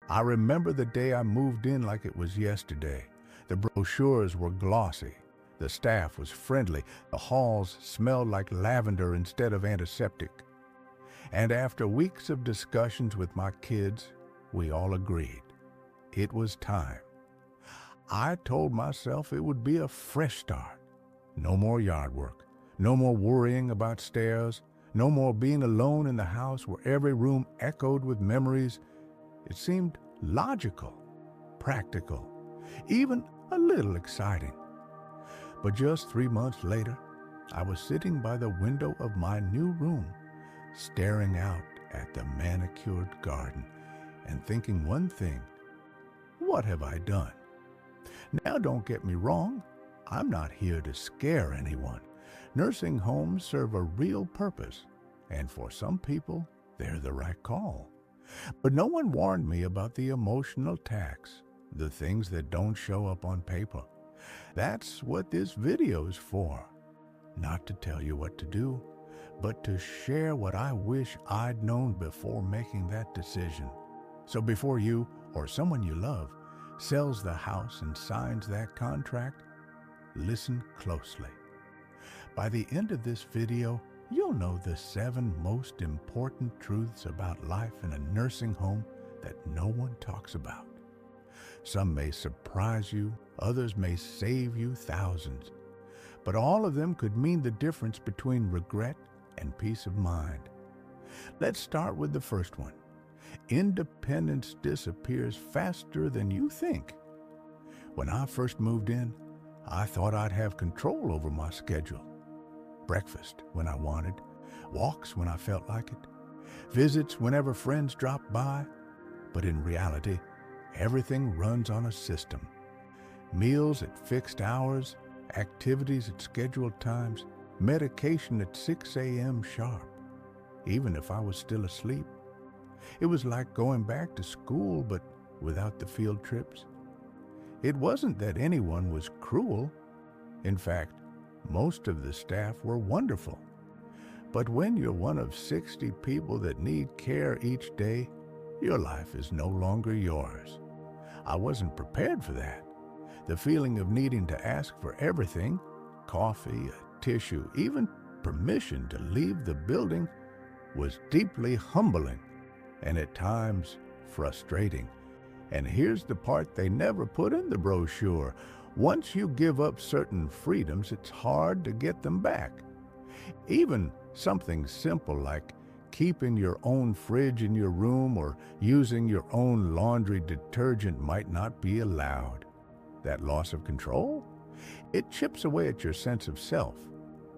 I remember the day I moved in like it was yesterday. The brochures were glossy. The staff was friendly. The halls smelled like lavender instead of antiseptic. And after weeks of discussions with my kids, we all agreed. It was time. I told myself it would be a fresh start. No more yard work. No more worrying about stairs. No more being alone in the house where every room echoed with memories. It seemed logical, practical, even a little exciting. But just 3 months later, I was sitting by the window of my new room, staring out at the manicured garden and thinking one thing: what have I done? Now, don't get me wrong, I'm not here to scare anyone. Nursing homes serve a real purpose, and for some people, they're the right call. But no one warned me about the emotional tax, the things that don't show up on paper. That's what this video is for. Not to tell you what to do, but to share what I wish I'd known before making that decision. So before you or someone you love sells the house and signs that contract, listen closely. By the end of this video, you'll know the 7 most important truths about life in a nursing home that no one talks about. Some may surprise you, others may save you thousands, but all of them could mean the difference between regret and peace of mind. Let's start with the first one. Independence disappears faster than you think. When I first moved in, I thought I'd have control over my schedule. Breakfast when I wanted, walks when I felt like it, visits whenever friends dropped by. But in reality, everything runs on a system. Meals at fixed hours, activities at scheduled times, medication at 6 a.m. sharp, even if I was still asleep. It was like going back to school, but without the field trips. It wasn't that anyone was cruel. In fact, most of the staff were wonderful. But when you're one of 60 people that need care each day, your life is no longer yours. I wasn't prepared for that. The feeling of needing to ask for everything, coffee, a tissue, even permission to leave the building, was deeply humbling and at times frustrating. And here's the part they never put in the brochure. Once you give up certain freedoms, it's hard to get them back. Even something simple like keeping your own fridge in your room or using your own laundry detergent might not be allowed. That loss of control? It chips away at your sense of self.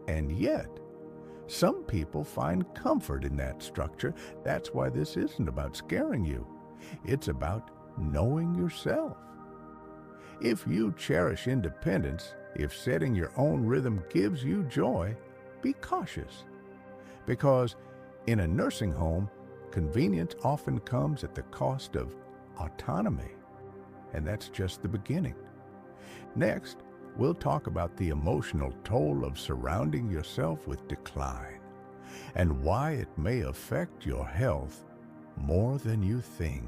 And yet, some people find comfort in that structure. That's why this isn't about scaring you. It's about knowing yourself. If you cherish independence, if setting your own rhythm gives you joy, be cautious. Because in a nursing home, convenience often comes at the cost of autonomy. And that's just the beginning. Next, we'll talk about the emotional toll of surrounding yourself with decline and why it may affect your health more than you think.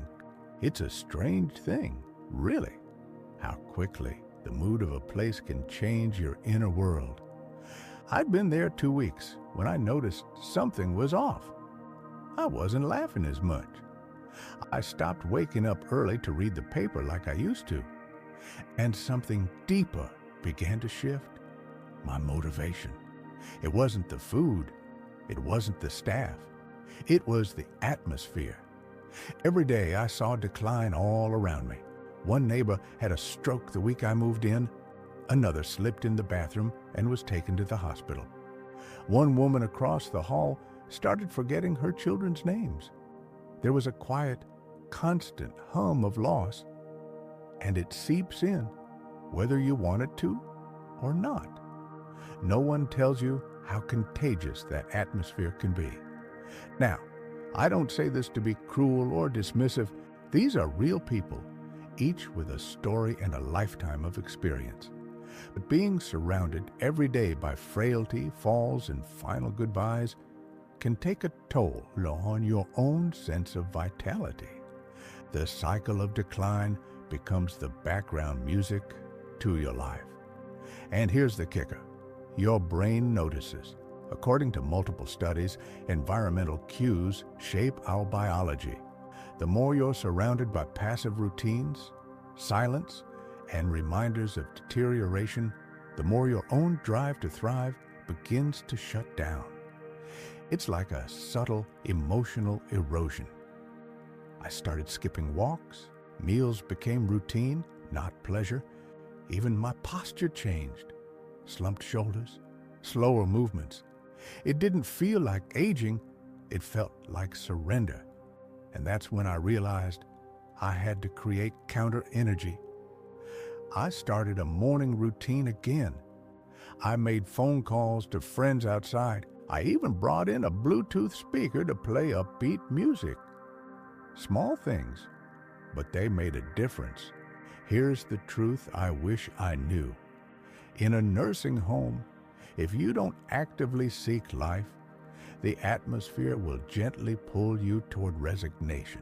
It's a strange thing, really, how quickly the mood of a place can change your inner world. I'd been there 2 weeks when I noticed something was off. I wasn't laughing as much. I stopped waking up early to read the paper like I used to. And something deeper began to shift. My motivation. It wasn't the food. It wasn't the staff. It was the atmosphere. Every day I saw decline all around me. One neighbor had a stroke the week I moved in. Another slipped in the bathroom and was taken to the hospital. One woman across the hall started forgetting her children's names. There was a quiet, constant hum of loss, and it seeps in, whether you want it to or not. No one tells you how contagious that atmosphere can be. Now, I don't say this to be cruel or dismissive. These are real people, each with a story and a lifetime of experience. But being surrounded every day by frailty, falls, and final goodbyes can take a toll on your own sense of vitality. The cycle of decline becomes the background music to your life. And here's the kicker. Your brain notices. According to multiple studies, environmental cues shape our biology. The more you're surrounded by passive routines, silence, and reminders of deterioration, the more your own drive to thrive begins to shut down. It's like a subtle emotional erosion. I started skipping walks. Meals became routine, not pleasure. Even my posture changed. Slumped shoulders, slower movements. It didn't feel like aging, it felt like surrender. And that's when I realized I had to create counter energy. I started a morning routine again. I made phone calls to friends outside. I even brought in a Bluetooth speaker to play upbeat music. Small things, but they made a difference. Here's the truth I wish I knew. In a nursing home, if you don't actively seek life, the atmosphere will gently pull you toward resignation.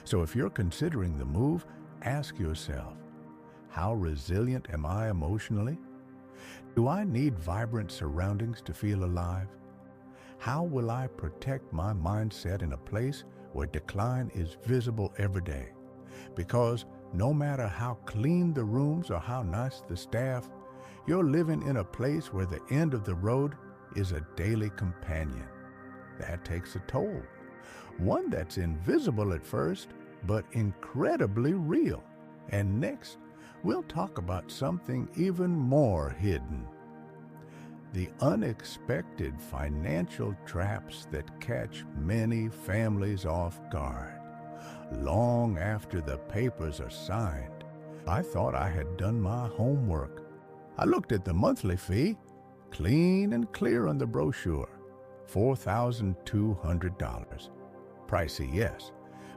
So if you're considering the move, ask yourself, how resilient am I emotionally? Do I need vibrant surroundings to feel alive? How will I protect my mindset in a place where decline is visible every day? Because no matter how clean the rooms or how nice the staff, you're living in a place where the end of the road is a daily companion. That takes a toll. One that's invisible at first, but incredibly real. And next, we'll talk about something even more hidden. The unexpected financial traps that catch many families off guard. Long after the papers are signed, I thought I had done my homework. I looked at the monthly fee, clean and clear on the brochure, $4,200. Pricey, yes,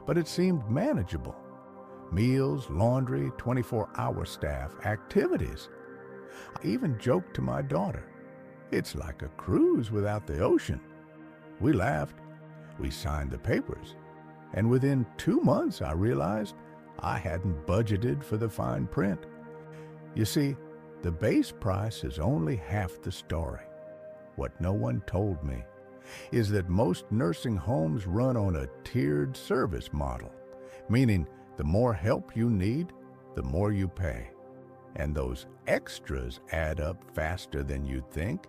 but it seemed manageable. Meals, laundry, 24-hour staff, activities. I even joked to my daughter, it's like a cruise without the ocean. We laughed. We signed the papers. And within 2 months, I realized I hadn't budgeted for the fine print. You see, the base price is only half the story. What no one told me is that most nursing homes run on a tiered service model, meaning the more help you need, the more you pay. And those extras add up faster than you'd think.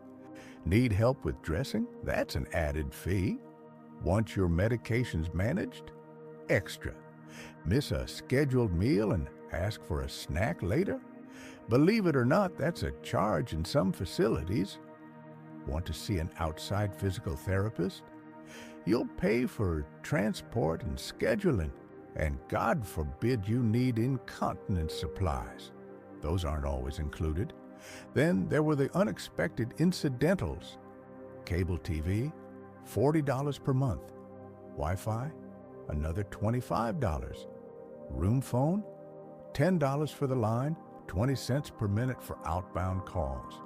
Need help with dressing? That's an added fee. Want your medications managed? Extra. Miss a scheduled meal and ask for a snack later? Believe it or not, that's a charge in some facilities. Want to see an outside physical therapist? You'll pay for transport and scheduling, and God forbid you need incontinence supplies. Those aren't always included. Then there were the unexpected incidentals. Cable TV, $40 per month. Wi-Fi, another $25. Room phone, $10 for the line, 20 cents per minute for outbound calls.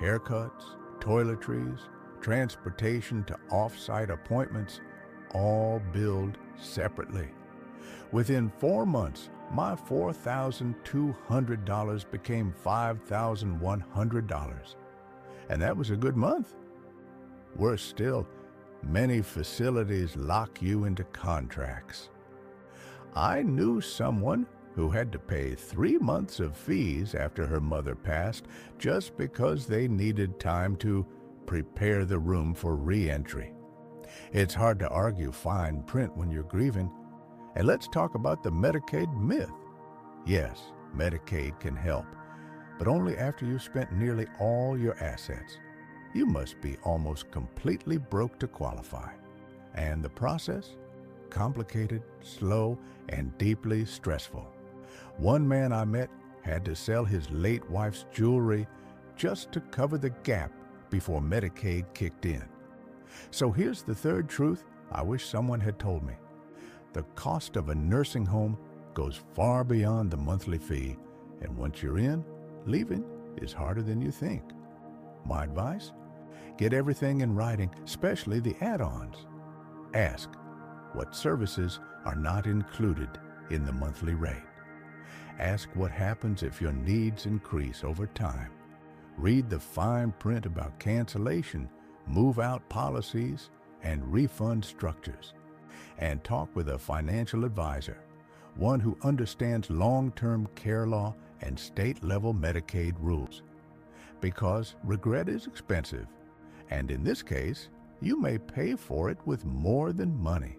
Haircuts, toiletries, transportation to off-site appointments, all billed separately. Within 4 months, my $4,200 became $5,100. And that was a good month. Worse still, many facilities lock you into contracts. I knew someone who had to pay 3 months of fees after her mother passed just because they needed time to prepare the room for re-entry. It's hard to argue fine print when you're grieving. And let's talk about the Medicaid myth. Yes, Medicaid can help, but only after you've spent nearly all your assets. You must be almost completely broke to qualify. And the process? Complicated, slow, and deeply stressful. One man I met had to sell his late wife's jewelry just to cover the gap before Medicaid kicked in. So here's the third truth I wish someone had told me. The cost of a nursing home goes far beyond the monthly fee, and once you're in, leaving is harder than you think. My advice? Get everything in writing, especially the add-ons. Ask, what services are not included in the monthly rate. Ask what happens if your needs increase over time. Read the fine print about cancellation, move-out policies, and refund structures. And talk with a financial advisor, one who understands long-term care law and state-level Medicaid rules. Because regret is expensive, and in this case, you may pay for it with more than money.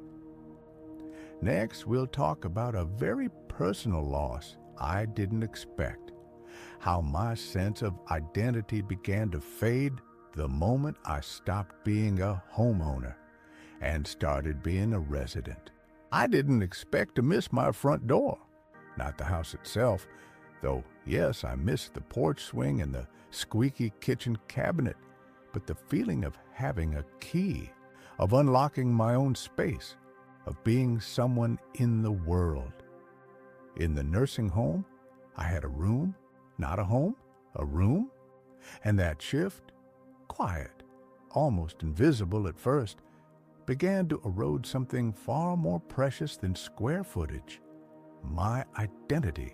Next, we'll talk about a very personal loss I didn't expect. How my sense of identity began to fade the moment I stopped being a homeowner and started being a resident. I didn't expect to miss my front door. Not the house itself, though yes, I missed the porch swing and the squeaky kitchen cabinet, but the feeling of having a key, of unlocking my own space, of being someone in the world. In the nursing home, I had a room, not a home, a room, and that shift, quiet, almost invisible at first, began to erode something far more precious than square footage, my identity.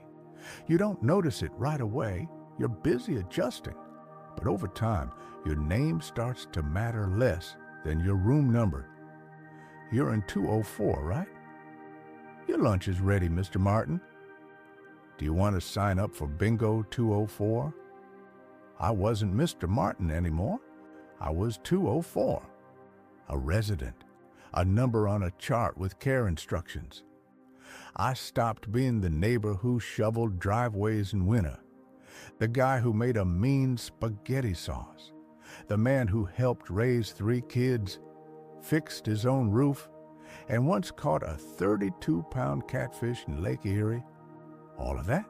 You don't notice it right away, you're busy adjusting, but over time, your name starts to matter less than your room number. You're in 204, right? Your lunch is ready, Mr. Martin. Do you want to sign up for Bingo 204? I wasn't Mr. Martin anymore. I was 204, a resident, a number on a chart with care instructions. I stopped being the neighbor who shoveled driveways in winter, the guy who made a mean spaghetti sauce, the man who helped raise 3 kids, fixed his own roof, and once caught a 32-pound catfish in Lake Erie. All of that?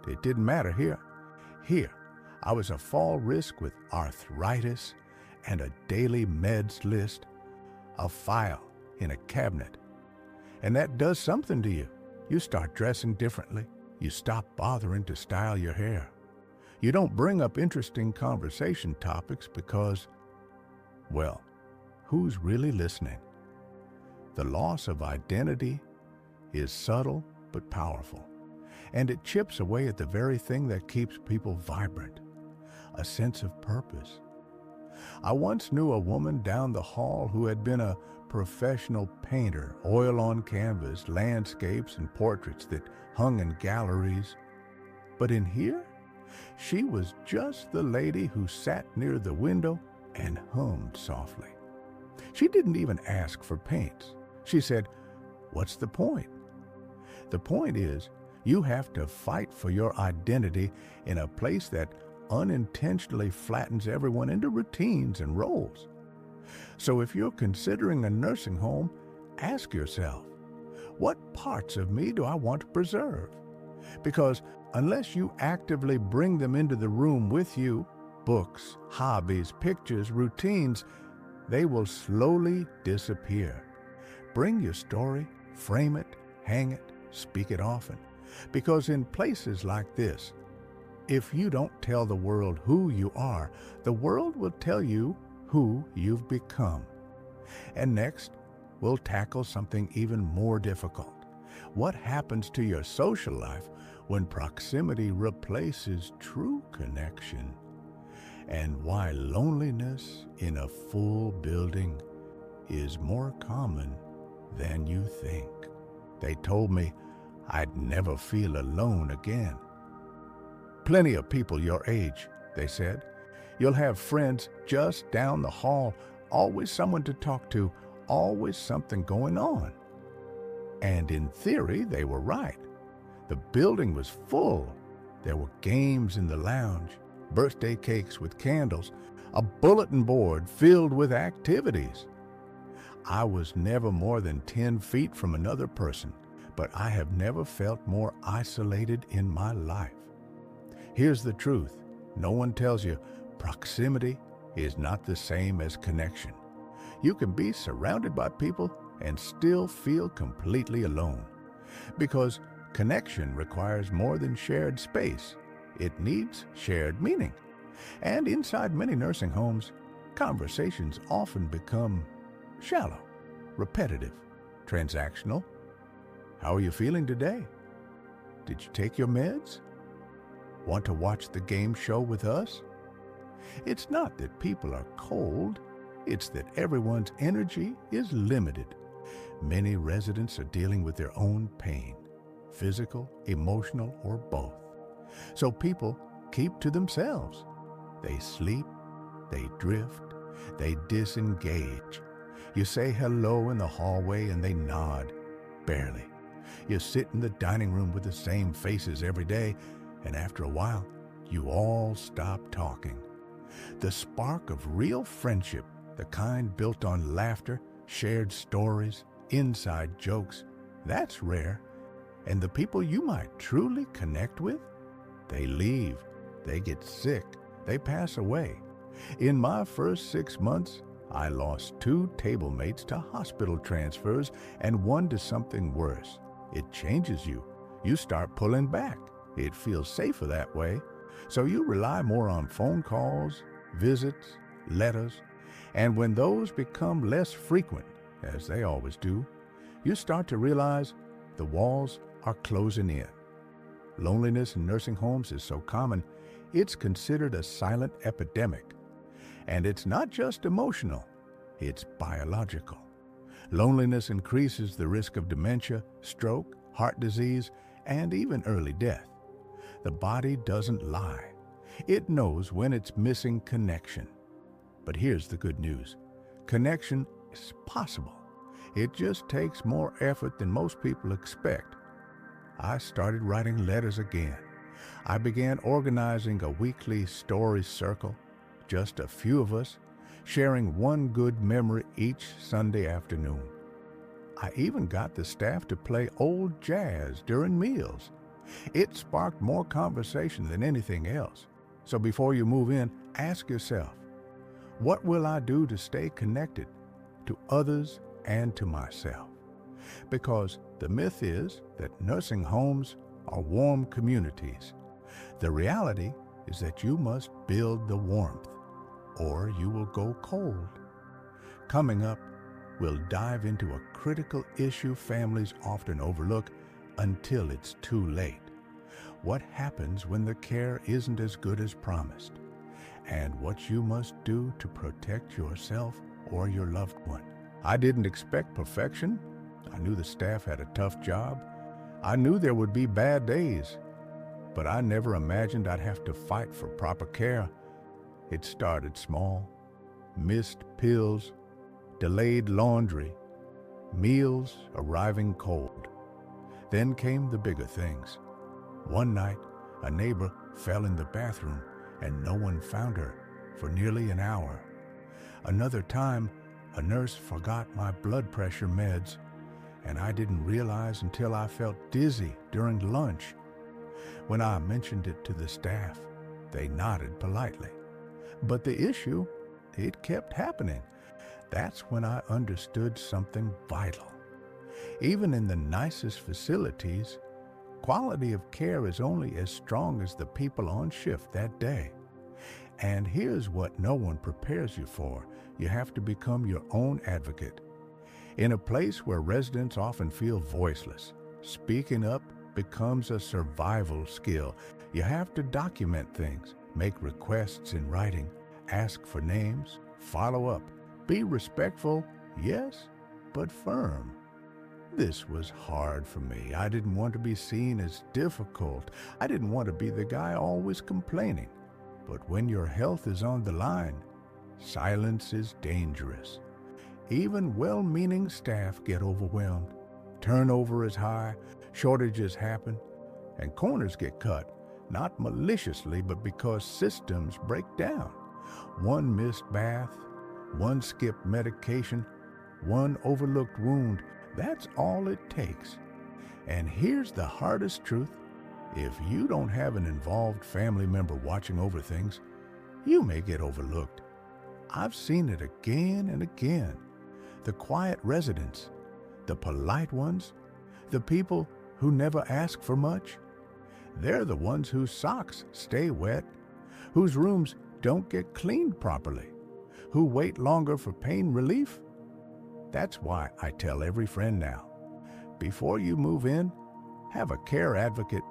It didn't matter here. Here, I was a fall risk with arthritis and a daily meds list, a file in a cabinet. And that does something to you. You start dressing differently. You stop bothering to style your hair. You don't bring up interesting conversation topics because, well, who's really listening? The loss of identity is subtle but powerful, and it chips away at the very thing that keeps people vibrant, a sense of purpose. I once knew a woman down the hall who had been a professional painter, oil on canvas, landscapes and portraits that hung in galleries. But in here, she was just the lady who sat near the window and hummed softly. She didn't even ask for paints. She said, "What's the point?" The point is, you have to fight for your identity in a place that unintentionally flattens everyone into routines and roles. So if you're considering a nursing home, ask yourself, what parts of me do I want to preserve? Because unless you actively bring them into the room with you, books, hobbies, pictures, routines, they will slowly disappear. Bring your story, frame it, hang it, speak it often. Because in places like this, if you don't tell the world who you are, the world will tell you who you've become. And next, we'll tackle something even more difficult. What happens to your social life when proximity replaces true connection? And why loneliness in a full building is more common than you think. They told me I'd never feel alone again. Plenty of people your age, they said. You'll have friends just down the hall, always someone to talk to, always something going on. And in theory, they were right. The building was full. There were games in the lounge, birthday cakes with candles, a bulletin board filled with activities. I was never more than 10 feet from another person, but I have never felt more isolated in my life. Here's the truth. No one tells you proximity is not the same as connection. You can be surrounded by people and still feel completely alone. Because connection requires more than shared space. It needs shared meaning. And inside many nursing homes, conversations often become shallow, repetitive, transactional. How are you feeling today? Did you take your meds? Want to watch the game show with us? It's not that people are cold, it's that everyone's energy is limited. Many residents are dealing with their own pain, physical, emotional, or both. So people keep to themselves. They sleep, they drift, they disengage. You say hello in the hallway and they nod, barely. You sit in the dining room with the same faces every day, and after a while, you all stop talking. The spark of real friendship, the kind built on laughter, shared stories, inside jokes, that's rare. And the people you might truly connect with, they leave, they get sick, they pass away. In my first 6 months, I lost 2 table mates to hospital transfers and 1 to something worse. It changes you. You start pulling back. It feels safer that way. So you rely more on phone calls, visits, letters, and when those become less frequent, as they always do, you start to realize the walls are closing in. Loneliness in nursing homes is so common, it's considered a silent epidemic. And it's not just emotional, it's biological. Loneliness increases the risk of dementia, stroke, heart disease, and even early death. The body doesn't lie. It knows when it's missing connection. But here's the good news. Connection is possible. It just takes more effort than most people expect. I started writing letters again. I began organizing a weekly story circle, just a few of us, sharing one good memory each Sunday afternoon. I even got the staff to play old jazz during meals. It sparked more conversation than anything else. So before you move in, ask yourself, what will I do to stay connected to others and to myself? Because the myth is that nursing homes are warm communities. The reality is that you must build the warmth, or you will go cold. Coming up, we'll dive into a critical issue families often overlook until it's too late. What happens when the care isn't as good as promised? And what you must do to protect yourself or your loved one. I didn't expect perfection. I knew the staff had a tough job. I knew there would be bad days. But I never imagined I'd have to fight for proper care. It started small. Missed pills, delayed laundry, meals arriving cold. Then came the bigger things. One night, a neighbor fell in the bathroom and no one found her for nearly an hour. Another time, a nurse forgot my blood pressure meds, and I didn't realize until I felt dizzy during lunch. When I mentioned it to the staff, they nodded politely. But the issue, it kept happening. That's when I understood something vital. Even in the nicest facilities, quality of care is only as strong as the people on shift that day. And here's what no one prepares you for. You have to become your own advocate. In a place where residents often feel voiceless, speaking up becomes a survival skill. You have to document things, make requests in writing, ask for names, follow up, be respectful, yes, but firm. This was hard for me. I didn't want to be seen as difficult. I didn't want to be the guy always complaining. But when your health is on the line, silence is dangerous. Even well-meaning staff get overwhelmed. Turnover is high, shortages happen, and corners get cut, not maliciously, but because systems break down. One missed bath, one skipped medication, one overlooked wound, that's all it takes. And here's the hardest truth. If you don't have an involved family member watching over things, you may get overlooked. I've seen it again and again. The quiet residents, the polite ones, the people who never ask for much, they're the ones whose socks stay wet, whose rooms don't get cleaned properly, who wait longer for pain relief. That's why I tell every friend now, Before you move in, have a care advocate,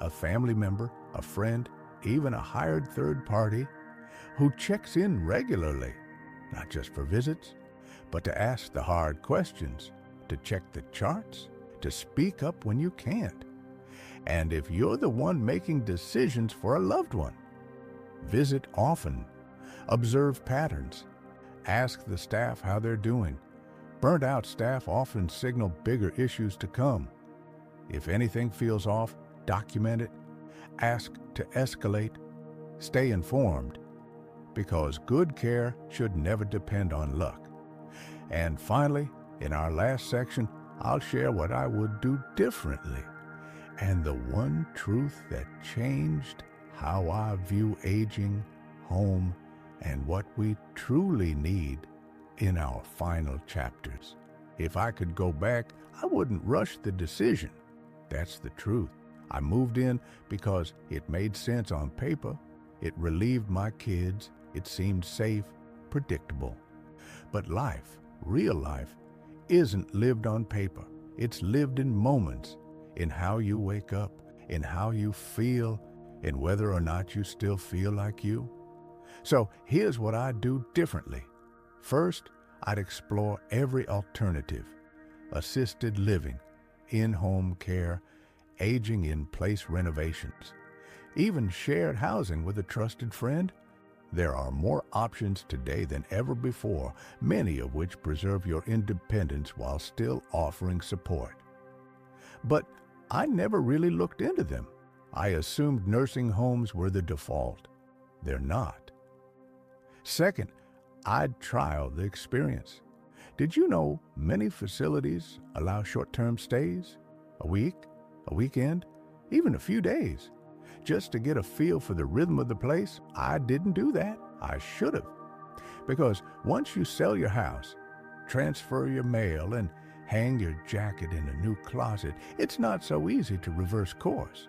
a family member, a friend, even a hired third party who checks in regularly, not just for visits, but to ask the hard questions, to check the charts, to speak up when you can't. And if you're the one making decisions for a loved one, visit often, observe patterns, ask the staff how they're doing. Burnt out staff often signal bigger issues to come. If anything feels off, document it, ask to escalate, stay informed, because good care should never depend on luck. And finally, in our last section, I'll share what I would do differently and the one truth that changed how I view aging, home, and what we truly need in our final chapters. If I could go back, I wouldn't rush the decision. That's the truth. I moved in because it made sense on paper. It relieved my kids. It seemed safe, predictable. But life, real life, isn't lived on paper. It's lived in moments, in how you wake up, in how you feel, in whether or not you still feel like you. So here's what I'd do differently. First, I'd explore every alternative: assisted living, in-home care, aging in place renovations, even shared housing with a trusted friend. There are more options today than ever before, many of which preserve your independence while still offering support. But I never really looked into them. I assumed nursing homes were the default. They're not. Second, I'd trial the experience. Did you know many facilities allow short-term stays? A week, a weekend, even a few days. Just to get a feel for the rhythm of the place. I didn't do that. I should have. Because once you sell your house, transfer your mail, and hang your jacket in a new closet, it's not so easy to reverse course.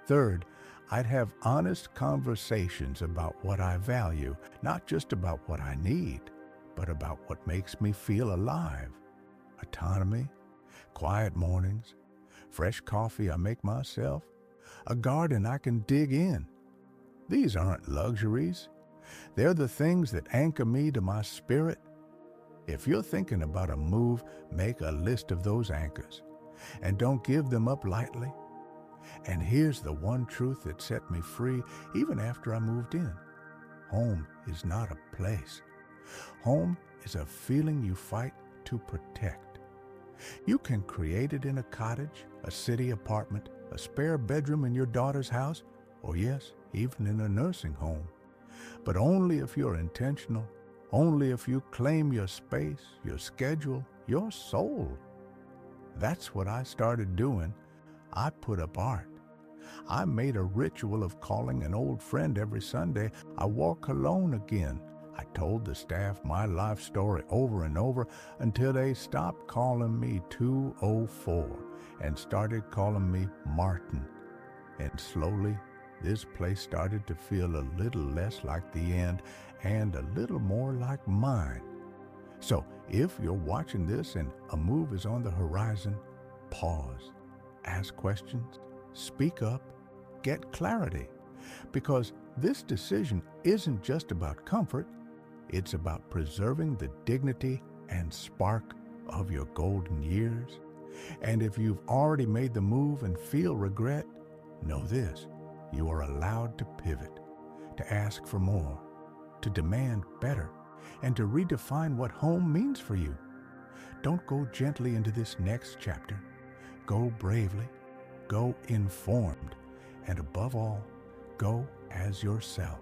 Third, I'd have honest conversations about what I value, not just about what I need, but about what makes me feel alive. Autonomy, quiet mornings, fresh coffee I make myself, a garden I can dig in. These aren't luxuries. They're the things that anchor me to my spirit. If you're thinking about a move, make a list of those anchors, and don't give them up lightly. And here's the one truth that set me free even after I moved in. Home is not a place. Home is a feeling you fight to protect. You can create it in a cottage, a city apartment, a spare bedroom in your daughter's house, or yes, even in a nursing home. But only if you're intentional, only if you claim your space, your schedule, your soul. That's what I started doing. I put up art. I made a ritual of calling an old friend every Sunday. I wore cologne again. I told the staff my life story over and over until they stopped calling me 204 and started calling me Martin. And slowly, this place started to feel a little less like the end and a little more like mine. So if you're watching this and a move is on the horizon, pause, ask questions, speak up, get clarity. Because this decision isn't just about comfort, it's about preserving the dignity and spark of your golden years. And if you've already made the move and feel regret, know this: you are allowed to pivot, to ask for more, to demand better, and to redefine what home means for you. Don't go gently into this next chapter. Go bravely, go informed, and above all, go as yourself.